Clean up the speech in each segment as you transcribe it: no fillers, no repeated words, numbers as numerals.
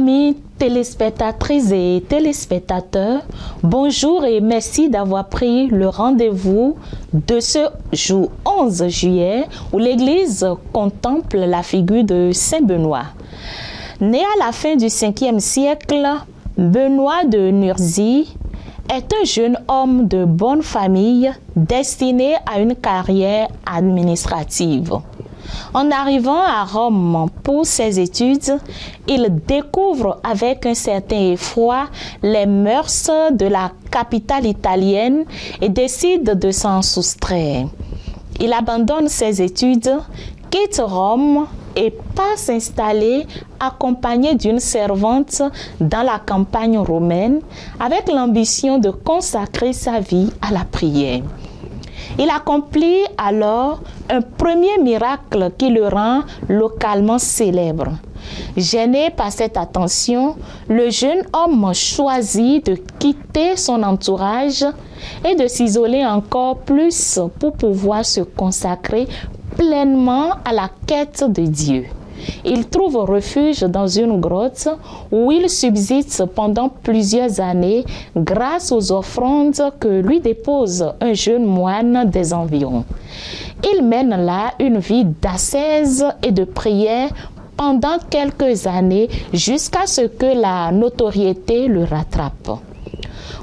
amis téléspectatrices et téléspectateurs, bonjour et merci d'avoir pris le rendez-vous de ce jour 11 juillet où l'Église contemple la figure de Saint Benoît. Né à la fin du 5e siècle, Benoît de Nursie est un jeune homme de bonne famille destiné à une carrière administrative. En arrivant à Rome pour ses études, il découvre avec un certain effroi les mœurs de la capitale italienne et décide de s'en soustraire. Il abandonne ses études, quitte Rome et part s'installer accompagné d'une servante dans la campagne romaine avec l'ambition de consacrer sa vie à la prière. Il accomplit alors un premier miracle qui le rend localement célèbre. Gêné par cette attention, le jeune homme choisit de quitter son entourage et de s'isoler encore plus pour pouvoir se consacrer pleinement à la quête de Dieu. Il trouve refuge dans une grotte où il subsiste pendant plusieurs années grâce aux offrandes que lui dépose un jeune moine des environs. Il mène là une vie d'ascèse et de prière pendant quelques années jusqu'à ce que la notoriété le rattrape.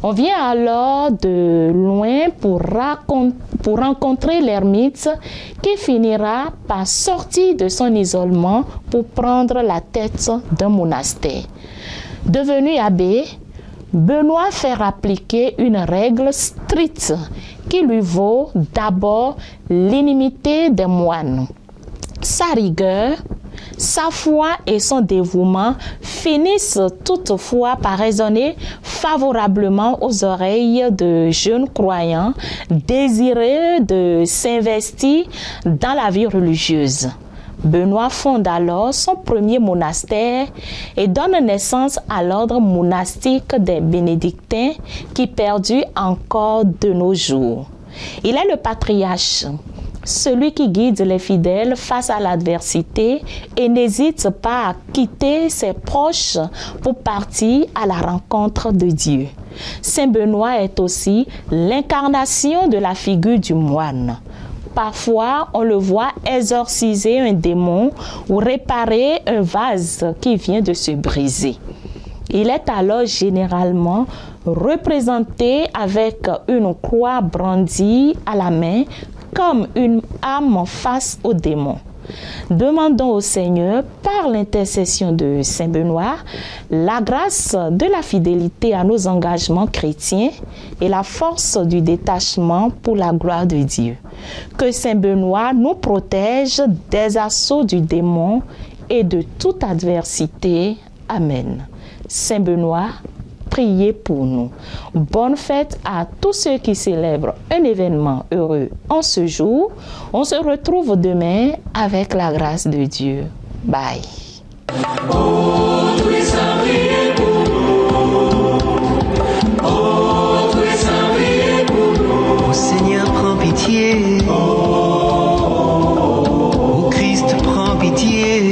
On vient alors de loin pour rencontrer l'ermite qui finira par sortir de son isolement pour prendre la tête d'un monastère. Devenu abbé, Benoît fait appliquer une règle stricte qui lui vaut d'abord l'inimité des moines. Sa rigueur, sa foi et son dévouement finissent toutefois par résonner favorablement aux oreilles de jeunes croyants désireux de s'investir dans la vie religieuse. Benoît fonde alors son premier monastère et donne naissance à l'ordre monastique des bénédictins qui perdure encore de nos jours. Il est le patriarche, celui qui guide les fidèles face à l'adversité et n'hésite pas à quitter ses proches pour partir à la rencontre de Dieu. Saint Benoît est aussi l'incarnation de la figure du moine. Parfois, on le voit exorciser un démon ou réparer un vase qui vient de se briser. Il est alors généralement représenté avec une croix brandie à la main comme une âme face au démon. Demandons au Seigneur, par l'intercession de Saint Benoît, la grâce de la fidélité à nos engagements chrétiens et la force du détachement pour la gloire de Dieu. Que Saint Benoît nous protège des assauts du démon et de toute adversité. Amen. Saint Benoît, priez pour nous. Bonne fête à tous ceux qui célèbrent un événement heureux en ce jour. On se retrouve demain avec la grâce de Dieu. Bye. Oh, tous les saints, priez pour nous. Oh, tous les saints, priez pour nous. Ô Seigneur, prends pitié. Ô Christ, prends pitié.